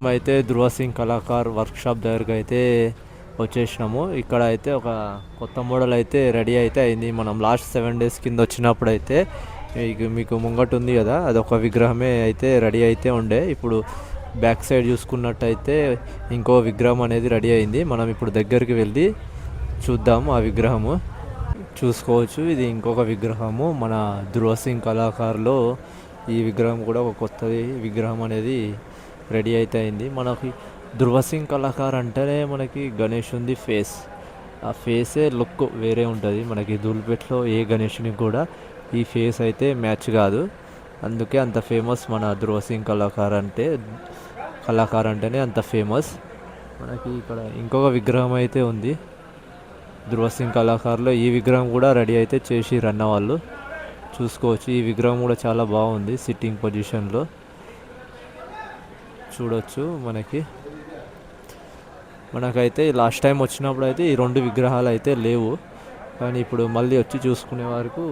అయితే ధృవ సింగ్ కళాకార్ వర్క్షాప్ దగ్గరికి అయితే వచ్చేసినాము. ఇక్కడ అయితే ఒక కొత్త మోడల్ అయితే రెడీ అయితే అయింది. మనం లాస్ట్ 7 days కింద వచ్చినప్పుడు అయితే మీకు ముంగట ఉంది కదా, అదొక విగ్రహమే అయితే రెడీ అయితే ఉండే. ఇప్పుడు బ్యాక్ సైడ్ చూసుకున్నట్టయితే ఇంకో విగ్రహం అనేది రెడీ అయింది. మనం ఇప్పుడు దగ్గరికి వెళ్ళి చూద్దాము ఆ విగ్రహము. చూసుకోవచ్చు, ఇది ఇంకొక విగ్రహము మన ధృవ సింగ్ కళాకారులో ఈ విగ్రహం కూడా ఒక కొత్తది విగ్రహం అనేది రెడీ అయితే అయింది. మనకి ధృవ సింగ్ కళాకార్ అంటేనే మనకి గణేషుని ఫేస్, ఆ ఫేసే లుక్ వేరే ఉంటుంది. మనకి ధూల్పేట్లో ఏ గణేషునికి కూడా ఈ ఫేస్ అయితే మ్యాచ్ కాదు. అందుకే అంత ఫేమస్ మన ధృవ సింగ్ కళాకార్ అంటేనే అంత ఫేమస్. మనకి ఇక్కడ ఇంకొక విగ్రహం అయితే ఉంది ధృవ సింగ్ కళాకారులో. ఈ విగ్రహం కూడా రెడీ అయితే చేసి రన్న వాళ్ళు చూసుకోవచ్చు. ఈ విగ్రహం కూడా చాలా బాగుంది, సిట్టింగ్ పొజిషన్లో చూడొచ్చు. మనకైతే లాస్ట్ టైం వచ్చినప్పుడు అయితే ఈ 2 విగ్రహాలు అయితే లేవు, కానీ ఇప్పుడు మళ్ళీ వచ్చి చూసుకునే వరకు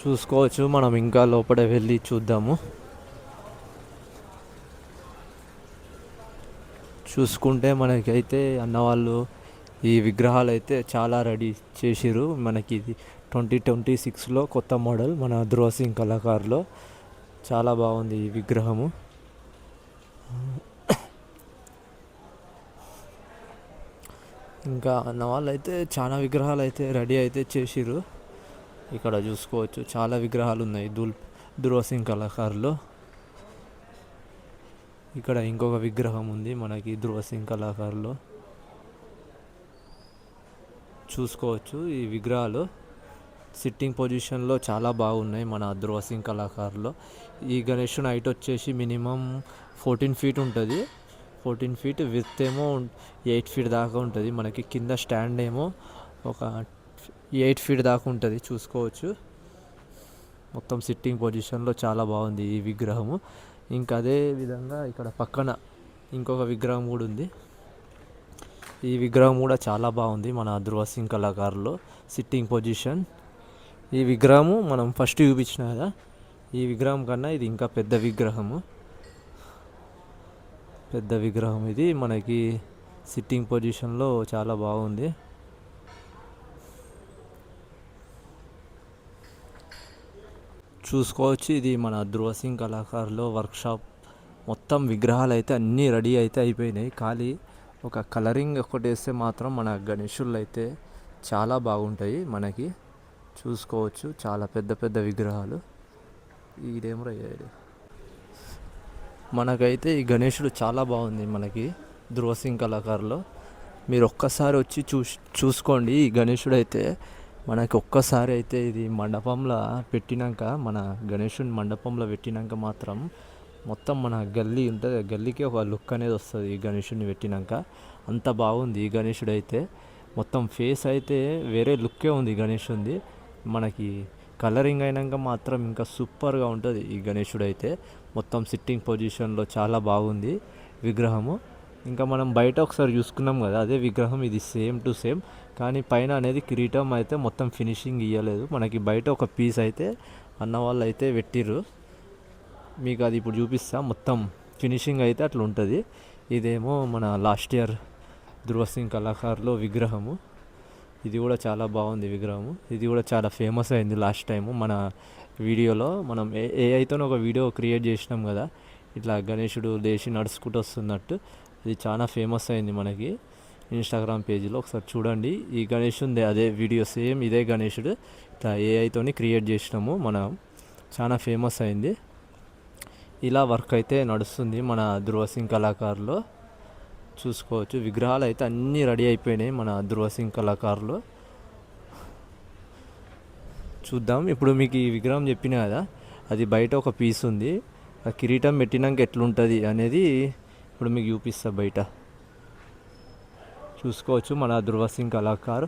చూసుకోవచ్చు. మనం ఇంకా లోపల వెళ్ళి చూద్దాము. చూసుకుంటే మనకైతే అన్నవాళ్ళు ఈ విగ్రహాలు అయితే చాలా రెడీ చేసిరు. మనకి ఇది 2026లో కొత్త మోడల్ మన ధృవ సింగ్ కళాకారులో. చాలా బాగుంది ఈ విగ్రహము. ఇంకా అన్నవాళ్ళు అయితే చాలా విగ్రహాలు అయితే రెడీ అయితే చేసిరు. ఇక్కడ చూసుకోవచ్చు చాలా విగ్రహాలు ఉన్నాయి ధృవ సింగ్ కళాకారులో. ఇక్కడ ఇంకొక విగ్రహం ఉంది మనకి ధృవ సింగ్ కళాకారులో. చూసుకోవచ్చు ఈ విగ్రహాలు సిట్టింగ్ పొజిషన్లో చాలా బాగున్నాయి మన ధృవ సింగ్ కళాకారులో. ఈ గణేషుని హైట్ వచ్చేసి మినిమం 14 feet ఉంటుంది. 14 feet, విత్ ఏమో 8 feet దాకా ఉంటుంది. మనకి కింద స్టాండ్ ఏమో ఒక 8 feet దాకా ఉంటుంది. చూసుకోవచ్చు మొత్తం సిట్టింగ్ పొజిషన్లో చాలా బాగుంది ఈ విగ్రహము. ఇంకా అదే విధంగా ఇక్కడ పక్కన ఇంకొక విగ్రహం కూడా ఉంది. ఈ విగ్రహం కూడా చాలా బాగుంది మన ధృవ సింగ్ కళాకారులో సిట్టింగ్ పొజిషన్. ఈ విగ్రహము మనం ఫస్ట్ చూపించిన కదా, ఈ విగ్రహం కన్నా ఇది ఇంకా పెద్ద విగ్రహము. ఇది మనకి సిట్టింగ్ పొజిషన్లో చాలా బాగుంది. చూసుకోవచ్చు ఇది మన ధృవ సింగ్ కళాకారులో వర్క్షాప్. మొత్తం విగ్రహాలు అయితే అన్నీ రెడీ అయితే అయిపోయినాయి. ఖాళీ ఒక కలరింగ్ ఒకటి వేస్తే మాత్రం మన గణేషులు అయితే చాలా బాగుంటాయి. మనకి చూసుకోవచ్చు చాలా పెద్ద పెద్ద విగ్రహాలు. ఇదేమో మనకైతే ఈ గణేషుడు చాలా బాగుంది మనకి ధృవ సింగ్ కళాకారులో. మీరు ఒక్కసారి వచ్చి చూసుకోండి. ఈ గణేషుడు అయితే మనకి ఒక్కసారి అయితే ఇది మండపంలో పెట్టినాక, మన గణేషుని మండపంలో పెట్టినాక మాత్రం మొత్తం మన గల్లీ ఉంటుంది, గల్లీకి ఒక లుక్ అనేది వస్తుంది ఈ గణేషుని పెట్టినాక. అంత బాగుంది ఈ గణేషుడు అయితే. మొత్తం ఫేస్ అయితే వేరే లుక్కే ఉంది గణేషుంది. మనకి కలరింగ్ అయినాక మాత్రం ఇంకా సూపర్గా ఉంటుంది ఈ గణేషుడు అయితే. మొత్తం సిట్టింగ్ పొజిషన్లో చాలా బాగుంది విగ్రహము. ఇంకా మనం బయట ఒకసారి చూసుకున్నాం కదా, అదే విగ్రహం ఇది సేమ్ టు సేమ్. కానీ పైన అనేది కిరీటం అయితే మొత్తం ఫినిషింగ్ ఇవ్వలేదు. మనకి బయట ఒక పీస్ అయితే అన్నవాళ్ళు అయితే పెట్టిర్రు. మీకు అది ఇప్పుడు చూపిస్తా. మొత్తం ఫినిషింగ్ అయితే అట్లా ఉంటుంది. ఇదేమో మన లాస్ట్ ఇయర్ ధృవ సింగ్ కళాకారులో విగ్రహము. ఇది కూడా చాలా బాగుంది విగ్రహము. ఇది కూడా చాలా ఫేమస్ అయింది లాస్ట్ టైము మన వీడియోలో. మనం ఏఐతో ఒక వీడియో క్రియేట్ చేసినాం కదా, ఇట్లా గణేషుడు లేచి నడుచుకుంటూ వస్తున్నట్టు. ఇది చాలా ఫేమస్ అయింది మనకి ఇన్స్టాగ్రామ్ పేజీలో. ఒకసారి చూడండి. ఈ గణేషుడు అదే వీడియో సేమ్ ఇదే గణేషుడు ఇట్లా ఏఐతోని క్రియేట్ చేసినాము మనం. చాలా ఫేమస్ అయింది. ఇలా వర్క్ అయితే నడుస్తుంది మన ధృవ సింగ్ కళాకారులో. చూసుకోవచ్చు విగ్రహాలు అయితే అన్నీ రెడీ అయిపోయినాయి మన ధృవ సింగ్ కళాకారులో. చూద్దాం. ఇప్పుడు మీకు ఈ విగ్రహం చెప్పిన కదా, అది బయట ఒక పీస్ ఉంది. ఆ కిరీటం పెట్టినాక ఎట్లుంటుంది అనేది ఇప్పుడు మీకు చూపిస్తా. బయట చూసుకోవచ్చు మన ధృవ సింగ్ కళాకార్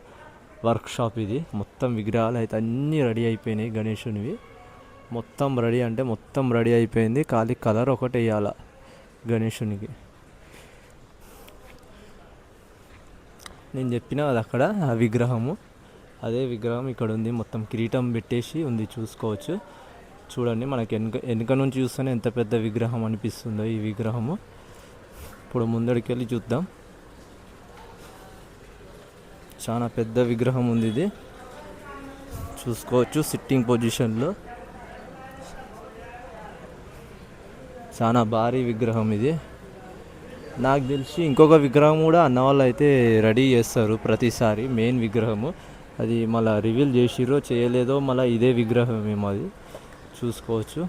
వర్క్షాప్ ఇది. మొత్తం విగ్రహాలు అయితే అన్నీ రెడీ అయిపోయినాయి గణేషునివి. మొత్తం రెడీ అంటే మొత్తం రెడీ అయిపోయింది. ఖాళీ కలర్ ఒకటి వేయాల గణేషునికి. నేను చెప్పిన అది అక్కడ ఆ విగ్రహము, అదే విగ్రహం ఇక్కడ ఉంది. మొత్తం కిరీటం పెట్టేసి ఉంది చూసుకోవచ్చు. చూడండి మనకి వెనుక నుంచి చూస్తేనే ఎంత పెద్ద విగ్రహం అనిపిస్తుందో ఈ విగ్రహము. ఇప్పుడు ముందడికి వెళ్ళి చూద్దాం. చాలా పెద్ద విగ్రహం ఉంది ఇది, చూసుకోవచ్చు సిట్టింగ్ పొజిషన్లో. చాలా భారీ విగ్రహం ఇది. నాకు తెలిసి ఇంకొక విగ్రహం కూడా అన్న వాళ్ళు అయితే రెడీ చేస్తారు ప్రతిసారి, మెయిన్ విగ్రహము. అది మళ్ళీ రివీల్ చేసిరో చేయలేదో, మళ్ళీ ఇదే విగ్రహం ఏమో అది. చూసుకోవచ్చు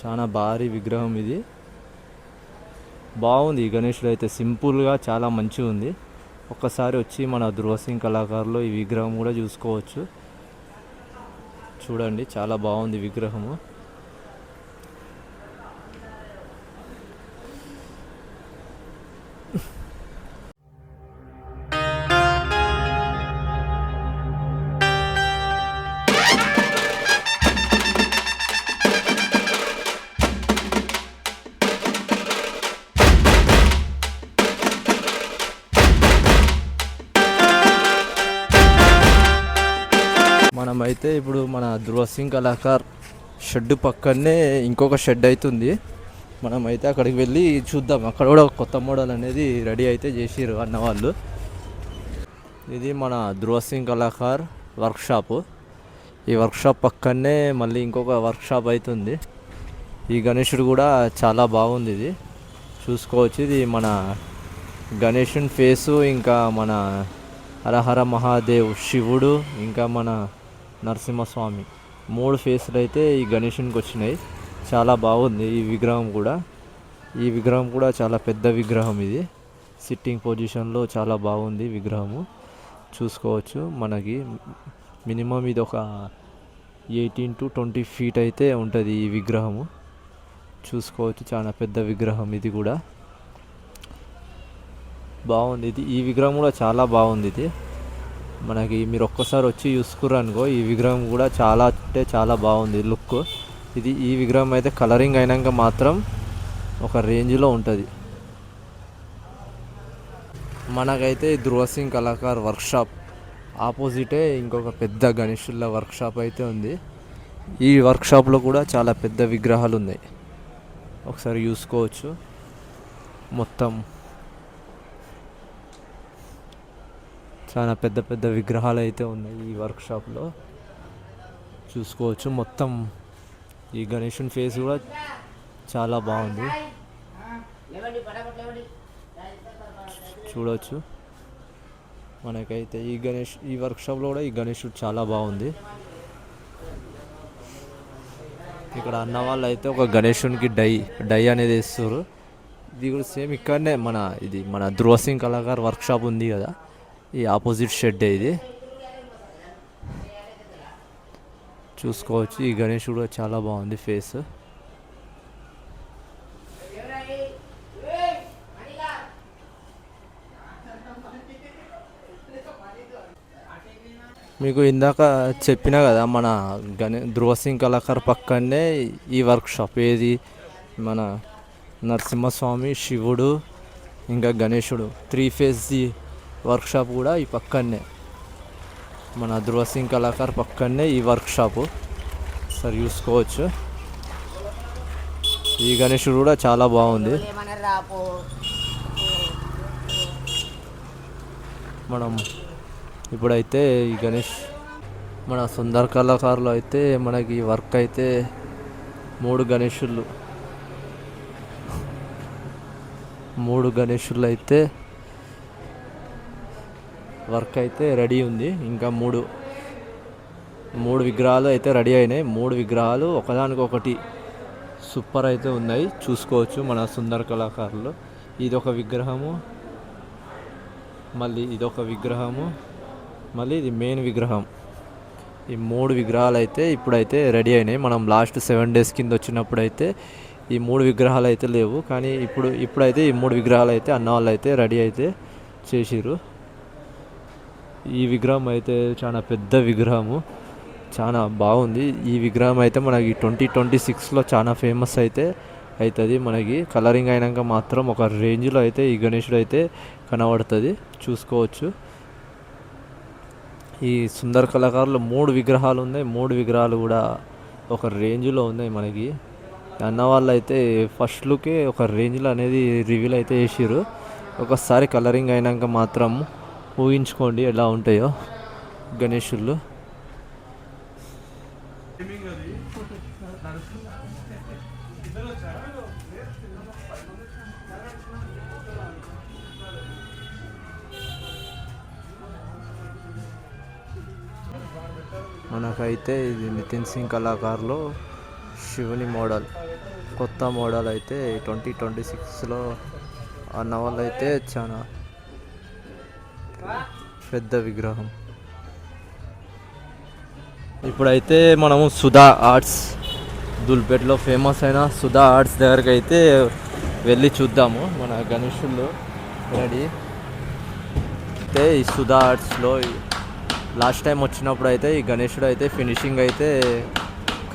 చాలా భారీ విగ్రహం ఇది. బాగుంది గణేశుడు అయితే, సింపుల్గా చాలా మంచిగా ఉంది. ఒక్కసారి వచ్చి మన ధృవసింగ్ కళాకారులో ఈ విగ్రహం కూడా చూసుకోవచ్చు. చూడండి చాలా బాగుంది విగ్రహము. మనమైతే ఇప్పుడు మన ధృవసింగ్ కళాకార్ షెడ్ పక్కనే ఇంకొక షెడ్ అవుతుంది. మనమైతే అక్కడికి వెళ్ళి చూద్దాం. అక్కడ కూడా కొత్త మోడల్ అనేది రెడీ అయితే చేసిర్రు అన్నవాళ్ళు. ఇది మన ధృవసింగ్ కళాకార్ వర్క్షాపు. ఈ వర్క్షాప్ పక్కనే మళ్ళీ ఇంకొక వర్క్షాప్ అవుతుంది. ఈ గణేశుడు కూడా చాలా బాగుంది. ఇది చూసుకోవచ్చు. ఇది మన గణేశుని ఫేసు, ఇంకా మన హరహర మహాదేవ్ శివుడు, ఇంకా మన నరసింహస్వామి 3 ఫేసులు అయితే ఈ గణేశునికి వచ్చినాయి. చాలా బాగుంది ఈ విగ్రహం కూడా. ఈ విగ్రహం కూడా చాలా పెద్ద విగ్రహం. ఇది సిట్టింగ్ పొజిషన్లో చాలా బాగుంది విగ్రహము. చూసుకోవచ్చు. మనకి మినిమం ఇది ఒక 18 to 20 feet అయితే ఉంటుంది ఈ విగ్రహము. చూసుకోవచ్చు చాలా పెద్ద విగ్రహం ఇది కూడా. బాగుంది ఇది. ఈ విగ్రహం కూడా చాలా బాగుంది. ఇది మనకి మీరు ఒక్కసారి వచ్చి చూసుకుర్రు అనుకో, ఈ విగ్రహం కూడా చాలా అంటే చాలా బాగుంది లుక్. ఇది ఈ విగ్రహం అయితే కలరింగ్ అయినాక మాత్రం ఒక రేంజ్లో ఉంటుంది. మనకైతే ధృవసింగ్ కళాకార్ వర్క్షాప్ ఆపోజిటే ఇంకొక పెద్ద గణేశుల వర్క్షాప్ అయితే ఉంది. ఈ వర్క్షాప్లో కూడా చాలా పెద్ద విగ్రహాలు ఉన్నాయి, ఒకసారి చూసుకోవచ్చు. మొత్తం చాలా పెద్ద పెద్ద విగ్రహాలు అయితే ఉన్నాయి ఈ వర్క్షాప్లో. చూసుకోవచ్చు. మొత్తం ఈ గణేశుని ఫేస్ కూడా చాలా బాగుంది, చూడవచ్చు. మనకైతే ఈ వర్క్షాప్లో కూడా ఈ గణేశుడు చాలా బాగుంది. ఇక్కడ అన్న వాళ్ళు అయితే ఒక గణేశునికి డై అనేది వేస్తారు. ఇది కూడా సేమ్ ఇక్కడనే మన ధృవసింగ్ కళాకార్ వర్క్షాప్ ఉంది కదా, ఈ ఆపోజిట్ షెడ్ ఇది. చూసుకోవచ్చు. ఈ గణేశుడు కూడా చాలా బాగుంది ఫేస్. మీకు ఇందాక చెప్పినా కదా, మన ధృవసింగ్ కళాకార్ పక్కనే ఈ వర్క్షాప్. ఏది మన నరసింహస్వామి, శివుడు, ఇంకా గణేశుడు 3 phase వర్క్షాప్ కూడా ఈ పక్కనే. మన ధృవసింగ్ కళాకార్ పక్కనే ఈ వర్క్షాపు. సరే చూసుకోవచ్చు. ఈ గణేశుడు కూడా చాలా బాగుంది. మనం ఇప్పుడైతే ఈ మన సుందర్ కళాకారులో అయితే మనకి వర్క్ అయితే 3 గణేశులు అయితే వర్క్ అయితే రెడీ ఉంది. ఇంకా మూడు విగ్రహాలు అయితే రెడీ అయినాయి. 3 విగ్రహాలు ఒకదానికొకటి సూపర్ అయితే ఉన్నాయి. చూసుకోవచ్చు మన సుందర్ కళాకారులు. ఇదొక విగ్రహము, మళ్ళీ ఇదొక విగ్రహము, మళ్ళీ ఇది మెయిన్ విగ్రహం. ఈ 3 విగ్రహాలు అయితే ఇప్పుడైతే రెడీ అయినాయి. మనం లాస్ట్ 7 days కింద వచ్చినప్పుడు అయితే ఈ 3 విగ్రహాలు అయితే లేవు, కానీ ఇప్పుడైతే ఈ 3 విగ్రహాలు అయితే అన్న వాళ్ళు అయితే రెడీ అయితే చేసిర్రు. ఈ విగ్రహం అయితే చాలా పెద్ద విగ్రహము, చాలా బాగుంది. ఈ విగ్రహం అయితే మనకి 2026లో చాలా ఫేమస్ అయితే అవుతుంది. మనకి కలరింగ్ అయినాక మాత్రం ఒక రేంజ్లో అయితే ఈ గణేశుడు అయితే కనబడుతుంది. చూసుకోవచ్చు. ఈ సుందర్ కళాకారులు 3 విగ్రహాలు ఉన్నాయి. 3 విగ్రహాలు కూడా ఒక రేంజ్లో ఉన్నాయి మనకి. అన్న వాళ్ళు అయితే ఫస్ట్ లుకే ఒక రేంజ్లో అనేది రివీల్ అయితే చేసిర్రు. ఒకసారి కలరింగ్ అయినాక మాత్రం ఊహించుకోండి ఎలా ఉంటాయో గణేషుళ్ళు. మనకైతే ఇది నితిన్ సింగ్ కళాకారులో శివుని మోడల్, కొత్త మోడల్ అయితే 2026లో అన్న వాళ్ళు అయితే చాలా పెద్ద విగ్రహం. ఇప్పుడైతే మనము సుధా ఆర్ట్స్, దుల్పేటలో ఫేమస్ అయిన సుధా ఆర్ట్స్ దగ్గరికి అయితే వెళ్ళి చూద్దాము. మన గణేషుల్లో రెడీ అయితే ఈ సుధా ఆర్ట్స్లో లాస్ట్ టైం వచ్చినప్పుడు అయితే ఈ గణేషుడు అయితే ఫినిషింగ్ అయితే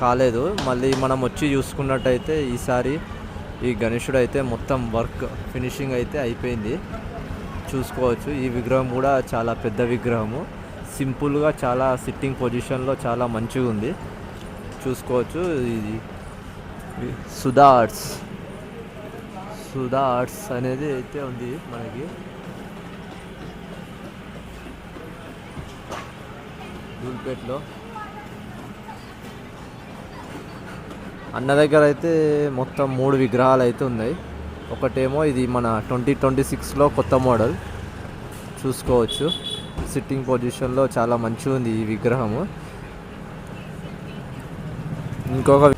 కాలేదు. మళ్ళీ మనం వచ్చి చూసుకున్నట్టయితే ఈసారి ఈ గణేషుడు అయితే మొత్తం వర్క్ ఫినిషింగ్ అయితే అయిపోయింది. చూసుకోవచ్చు. ఈ విగ్రహం కూడా చాలా పెద్ద విగ్రహము, సింపుల్గా చాలా సిట్టింగ్ పొజిషన్లో చాలా మంచిగా ఉంది. చూసుకోవచ్చు. ఇది సుధా ఆర్ట్స్, సుధా ఆర్ట్స్ అనేది అయితే ఉంది మనకి ధూల్పేట్లో. అన్న దగ్గర అయితే మొత్తం 3 విగ్రహాలు అయితే ఉన్నాయి. ఒకటేమో ఇది మన 2026లో కొత్త మోడల్. చూసుకోవచ్చు. సిట్టింగ్ పొజిషన్లో చాలా మంచిగా ఉంది ఈ విగ్రహము. ఇంకొక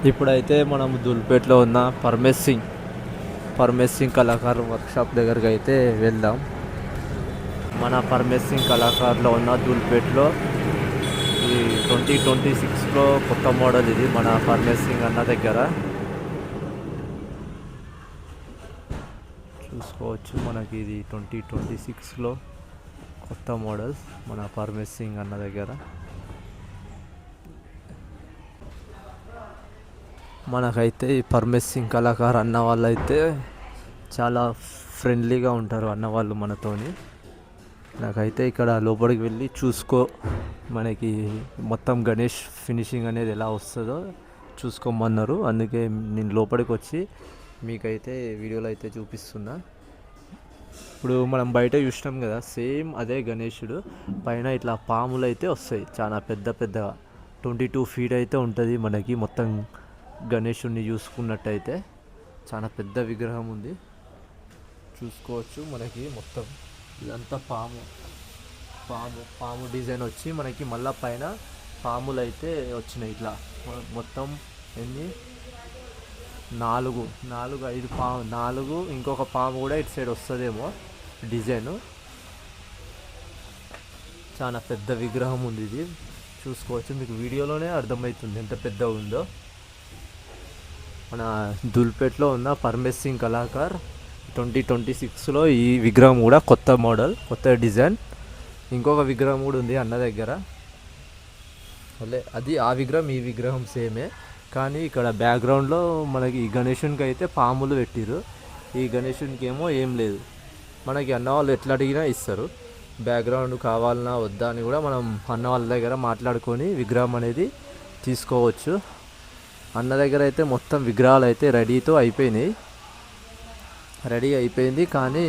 ఇప్పుడైతే మనం దుల్పేట్లో ఉన్న పరమేశ్ సింగ్ కళాకారు వర్క్షాప్ దగ్గరికి అయితే వెళ్దాం. మన పరమేశ్ సింగ్ కళాకారులో ఉన్న దుల్పేట్లో ఈ 2026లో కొత్త మోడల్ ఇది మన పరమేశ్ సింగ్ అన్న దగ్గర. చూసుకోవచ్చు. మనకి ఇది 2026లో కొత్త మోడల్ మన పరమేశ్ సింగ్ అన్న దగ్గర. మనకైతే ఈ పరమేశ్ సింగ్ కళాకారు అన్న వాళ్ళు అయితే చాలా ఫ్రెండ్లీగా ఉంటారు అన్న వాళ్ళు మనతోని. నాకైతే ఇక్కడ లోపలికి వెళ్ళి మనకి మొత్తం గణేష్ ఫినిషింగ్ అనేది ఎలా వస్తుందో చూసుకోమన్నారు. అందుకే నేను లోపలికి వచ్చి మీకైతే వీడియోలో అయితే చూపిస్తున్నా. ఇప్పుడు మనం బయట చూసినాం కదా, సేమ్ అదే గణేషుడు పైన ఇట్లా పాములు అయితే వస్తాయి చాలా పెద్ద పెద్దగా. 22 feet అయితే ఉంటుంది మనకి. మొత్తం గణేషుడిని చూసుకున్నట్టయితే చాలా పెద్ద విగ్రహం ఉంది. చూసుకోవచ్చు. మనకి మొత్తం ఇదంతా పాము డిజైన్ వచ్చి మనకి మళ్ళా పైన పాములు అయితే వచ్చినాయి. ఇట్లా మొత్తం ఎన్ని 4-5 పాము, 4 ఇంకొక పాము కూడా ఇటు సైడ్ వస్తుందేమో డిజైను. చాలా పెద్ద విగ్రహం ఉంది ఇది. చూసుకోవచ్చు. మీకు వీడియోలోనే అర్థమవుతుంది ఎంత పెద్దగా ఉందో. మన దుల్పేట్లో ఉన్న పరమేశ్ సింగ్ కళాకార్ 2026లో ఈ విగ్రహం కూడా కొత్త మోడల్, కొత్త డిజైన్. ఇంకొక విగ్రహం కూడా ఉంది అన్న దగ్గర. అది ఆ విగ్రహం ఈ విగ్రహం సేమే, కానీ ఇక్కడ బ్యాక్గ్రౌండ్లో మనకి ఈ గణేషునికి అయితే పాములు పెట్టిరు. ఈ గణేషునికి ఏమో ఏం లేదు. మనకి అన్న వాళ్ళు ఎట్లా అడిగినా ఇస్తారు. బ్యాక్గ్రౌండ్ కావాలన్నా వద్దా అని కూడా మనం అన్న వాళ్ళ దగ్గర మాట్లాడుకొని విగ్రహం అనేది తీసుకోవచ్చు. అన్న దగ్గర అయితే మొత్తం విగ్రహాలు అయితే రెడీ అయిపోయింది. కానీ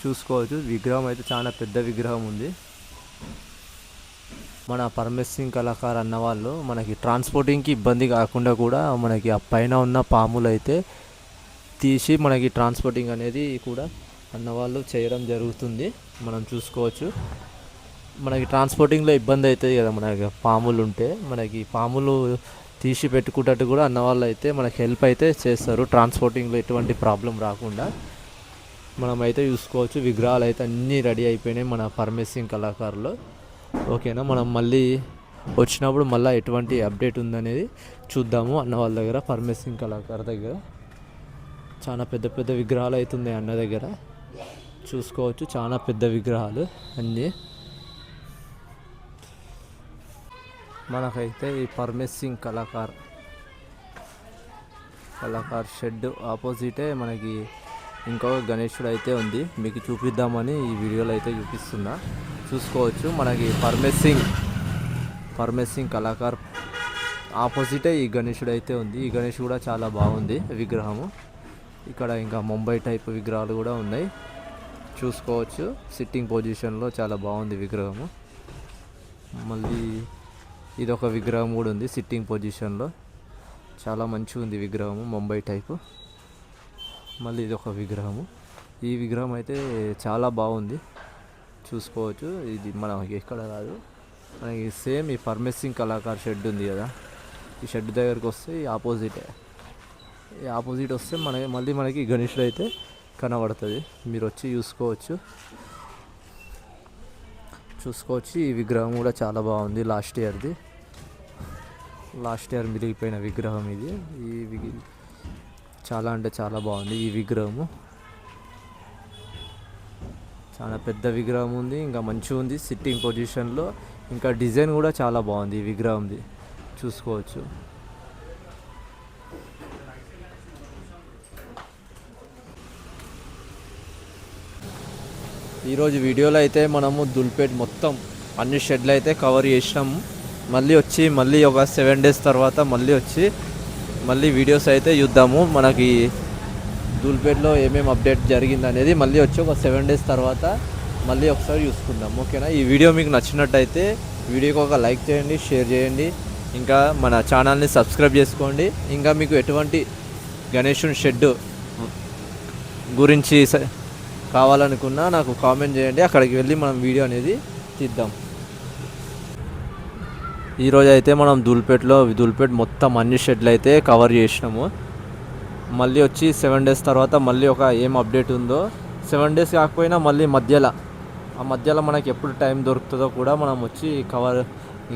చూసుకోవచ్చు. విగ్రహం అయితే చాలా పెద్ద విగ్రహం ఉంది. మన పరమేశ్ సింగ్ కళాకారు అన్న వాళ్ళు మనకి ట్రాన్స్పోర్టింగ్కి ఇబ్బంది కాకుండా కూడా మనకి ఆ పైన ఉన్న పాములు అయితే తీసి మనకి ట్రాన్స్పోర్టింగ్ అనేది కూడా అన్నవాళ్ళు చేయడం జరుగుతుంది. మనం చూసుకోవచ్చు. మనకి ట్రాన్స్పోర్టింగ్లో ఇబ్బంది అవుతుంది కదా, మనకి పాములు ఉంటే మనకి పాములు తీసి పెట్టుకున్నట్టు కూడా అన్నవాళ్ళు అయితే మనకి హెల్ప్ అయితే చేస్తారు. ట్రాన్స్పోర్టింగ్లో ఎటువంటి ప్రాబ్లం రాకుండా మనమైతే చూసుకోవచ్చు. విగ్రహాలు అయితే అన్నీ రెడీ అయిపోయినాయి మన పరమేశ్ సింగ్ కళాకారులు. ఓకేనా, మనం మళ్ళీ వచ్చినప్పుడు మళ్ళీ ఎటువంటి అప్డేట్ ఉందనేది చూద్దాము అన్న వాళ్ళ దగ్గర. పరమేశ్ సింగ్ కళాకార్ దగ్గర చాలా పెద్ద పెద్ద విగ్రహాలు అవుతున్నాయి అన్న దగ్గర, చూసుకోవచ్చు. చాలా పెద్ద విగ్రహాలు అన్నీ. మనకైతే ఈ పరమేశ్ సింగ్ కళాకార్ షెడ్ ఆపోజిటే మనకి ఇంకో గణేశుడు అయితే ఉంది. మీకు చూపిద్దామని ఈ వీడియోలో అయితే చూపిస్తున్నా, చూసుకోవచ్చు. మనకి పరమేశ్ సింగ్ కళాకార్ ఆపోజిటే ఈ గణేశుడు అయితే ఉంది. ఈ గణేష్ కూడా చాలా బాగుంది విగ్రహము. ఇక్కడ ఇంకా ముంబై టైప్ విగ్రహాలు కూడా ఉన్నాయి, చూసుకోవచ్చు. సిట్టింగ్ పొజిషన్లో చాలా బాగుంది విగ్రహము. మళ్ళీ ఇదొక విగ్రహం కూడా ఉంది సిట్టింగ్ పొజిషన్లో, చాలా మంచిగా ఉంది విగ్రహము, ముంబై టైపు. మళ్ళీ ఇదొక విగ్రహము. ఈ విగ్రహం అయితే చాలా బాగుంది, చూసుకోవచ్చు. ఇది మనకి ఎక్కడ కాదు, మనకి సేమ్ ఈ పరమేశ్ సింగ్ కళాకార్ షెడ్ ఉంది కదా, ఈ షెడ్ దగ్గరికి వస్తే ఈ ఆపోజిట్ వస్తే మళ్ళీ మనకి గణేశుడు అయితే కనబడుతుంది. మీరు వచ్చి చూసుకోవచ్చు. ఈ విగ్రహం కూడా చాలా బాగుంది. లాస్ట్ ఇయర్ మిగిలిపోయిన విగ్రహం ఇది. చాలా అంటే చాలా బాగుంది ఈ విగ్రహము. చాలా పెద్ద విగ్రహం ఉంది, ఇంకా మంచిగా ఉంది సిట్టింగ్ పొజిషన్లో. ఇంకా డిజైన్ కూడా చాలా బాగుంది ఈ విగ్రహంది, చూసుకోవచ్చు. ఈరోజు వీడియోలో అయితే మనము దుల్పేట్ మొత్తం అన్ని షెడ్లు అయితే కవర్ చేసినాము. మళ్ళీ ఒక 7 days తర్వాత మళ్ళీ వీడియోస్ అయితే చూద్దాము. మనకి దుల్పేట్లో ఏమేమి అప్డేట్ జరిగింది అనేది మళ్ళీ వచ్చి ఒక 7 days తర్వాత మళ్ళీ ఒకసారి చూసుకుందాం, ఓకేనా. ఈ వీడియో మీకు నచ్చినట్టయితే వీడియోకి ఒక లైక్ చేయండి, షేర్ చేయండి, ఇంకా మన ఛానల్ని సబ్స్క్రైబ్ చేసుకోండి. ఇంకా మీకు ఎటువంటి గణేశుని షెడ్ గురించి కావాలనుకున్నా నాకు కామెంట్ చేయండి, అక్కడికి వెళ్ళి మనం వీడియో అనేది తీద్దాం. ఈరోజు అయితే మనం దుల్పేట్ మొత్తం అన్ని షెడ్లు అయితే కవర్ చేసినాము. మళ్ళీ వచ్చి 7 days తర్వాత మళ్ళీ ఒక ఏం అప్డేట్ ఉందో, 7 days కాకపోయినా మళ్ళీ మధ్యలో మనకి ఎప్పుడు టైం దొరుకుతుందో కూడా మనం వచ్చి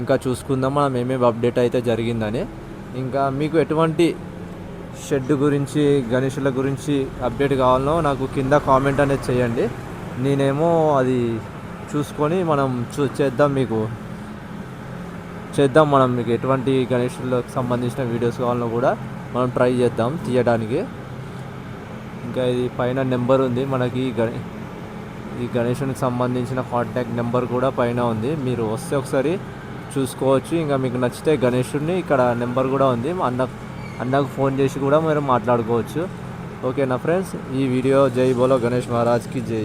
ఇంకా చూసుకుందాం మనం ఏమేమి అప్డేట్ అయితే జరిగిందని. ఇంకా మీకు ఎటువంటి షెడ్ గురించి గణేశుల గురించి అప్డేట్ కావాలనో నాకు కింద కామెంట్ అనేది చేయండి. నేనేమో అది చూసుకొని మనం చేద్దాం. మనం మీకు ఎటువంటి గణేశులకు సంబంధించిన వీడియోస్ కావాలనో కూడా మనం ట్రై చేద్దాం తీయడానికి. ఇంకా ఇది పైన నెంబర్ ఉంది మనకి, ఈ గణేశునికి సంబంధించిన కాంటాక్ట్ నెంబర్ కూడా పైన ఉంది, మీరు వస్తే ఒకసారి చూసుకోవచ్చు. ఇంకా మీకు నచ్చితే గణేశుడిని ఇక్కడ నెంబర్ కూడా ఉంది, అన్నకు ఫోన్ చేసి కూడా మీరు మాట్లాడుకోవచ్చు, ఓకేనా ఫ్రెండ్స్. ఈ వీడియో జై బోలో గణేష్ మహారాజ్కి జై.